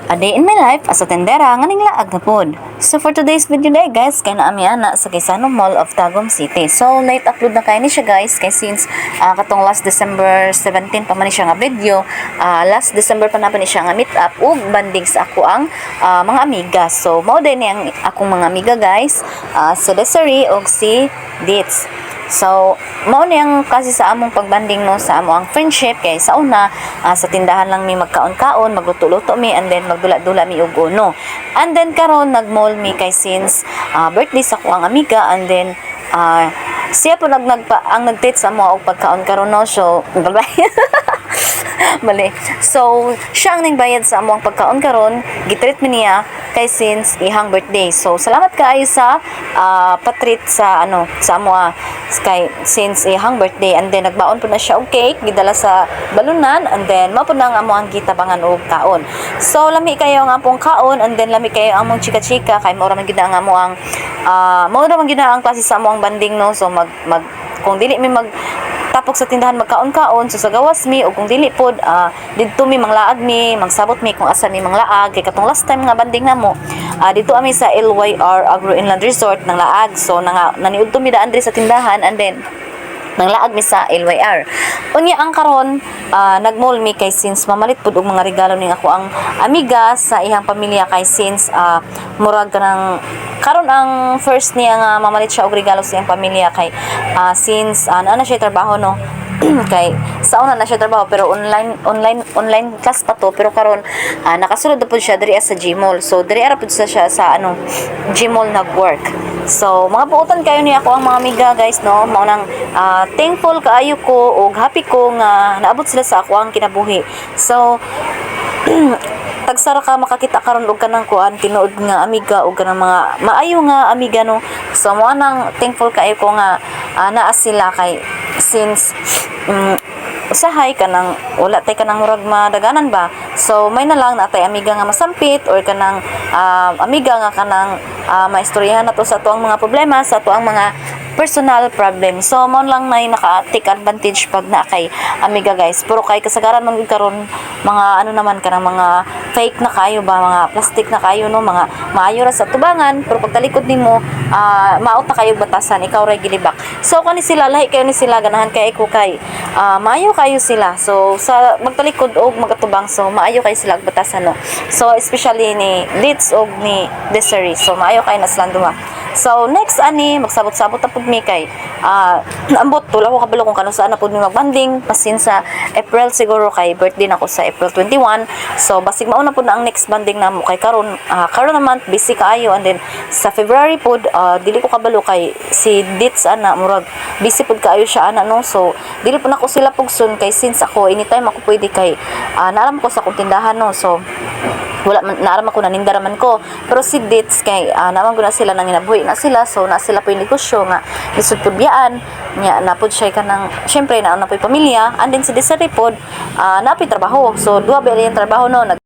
A day in my life as a tendera nga ning laag na pod. So for today's video day guys, kay naami ana sa Quezano Mall of Tagum City. So late upload na kay ni siya guys kay since katong last December 17 pa man ni siya nga video. Last December pa na pa ni siya nga meet up ug banding sa ako ang mga amiga. So mao din ni ang akong mga amiga guys, si Desiree ug si Dits. So, mao ni ang kasi sa among pagbanding no sa amo ang friendship kay sa una sa tindahan lang mi magkaon-kaon, magluto-luto mi and then magdula-dula mi og uno. And then karon nag-mall mi kay since birthday sa ko ang amiga and then siya po ang nag-treat sa mo og pagkaon karon no. So, mali. So, siya ang nagbayad sa among pagkaon karon, gitreat mi niya kay since ihang birthday. So, salamat kaayo sa patreat sa sa amo kay since ihang birthday and then nagbaon po na siya og cake gidala sa balunan and then mao po na ang amo ang gitabangan og kaon. So, lami kayo ang apong kaon and then lami kayo ang among chika-chika kay mao ra man gid ang amo ang ang klase sa amo ang banding no. So, kung dili mi tapok sa tindahan magkaon-kaon so sa gawas mi o kung dili pod didto mi manglaag mi magsabot mi kung asa mi manglaag kay katong last time nga banding namo dito ami sa LYR Agro Inland Resort nang laag so naniudto mi daan diri sa tindahan and then nanglaag mi sa LYR. Unya ang karon nagmall mi kay since mamalit pud og mga regalo ning ako ang amiga sa ihang pamilya kay since murag kanang karon ang first niya nga mamalit siya og regalo sa iyang pamilya kay since na siya trabaho no kay sa una na siya trabaho pero online class pa to pero karon nakasulod na pud siya diri sa Gmall. So diri ara pud siya sa Gmall nag-work. So mga buotan kayo ni ako ang mga amiga guys no. Mao nang thankful kaayo ko og happy ko nga naabot sila sa ako ang kinabuhi. So tagsara ka makakita karon og kanang kuan tinuod nga amiga og kanang mga maayo nga amiga no. So mo nang thankful kaayo ko nga naa sila kay since usahay kanang wala tay kanang murag madaganan ba. So may na lang natay amiga nga masampit or kanang amiga nga kanang maistoryahan nato sa tuang mga problema sa tuang mga personal problem. So mo lang nay naka-take advantage pag na kay amiga guys. Pero kay kasagaran man karon mga naman kanang mga fake na kayo ba, mga plastic na kayo no, mga maayo ra sa tubangan pero pag talikod nimo maot na kayo batasan ikaw ra gilibak. So kani sila lahi kayo ni sila ganahan kay ko kay maayo kayo sila. So sa magtalikod og magatubang so maayo kayo sila batasan no. So especially ni Litz og ni Desiree. So maayo kayo na silang duha. So next ani magsabot-sabot na pud mi kay ambot tula ko kabalo kung kano saan na pud mi magbanding pasin sa April siguro kay birthday nako sa April 21. So basig mao na pud na ang next banding namo kay karon naman busy kaayo and then sa February pud dili ko kabalo kay si Dits murag busy pud kaayo siya no. So dili pud nako sila pugson kay since ako anytime ako pwede kay naaram ko sa akong tindahan no. So wala naaram ako nanindaraman ko pero si Dits kay naman guna sila nang inabuhi na sila so na sila po yung negosyo nga lisod pud biyaan nya napod siya kanang syempre na po'y pamilya and then si Desiree pod napoy trabaho so duha ba yung trabaho no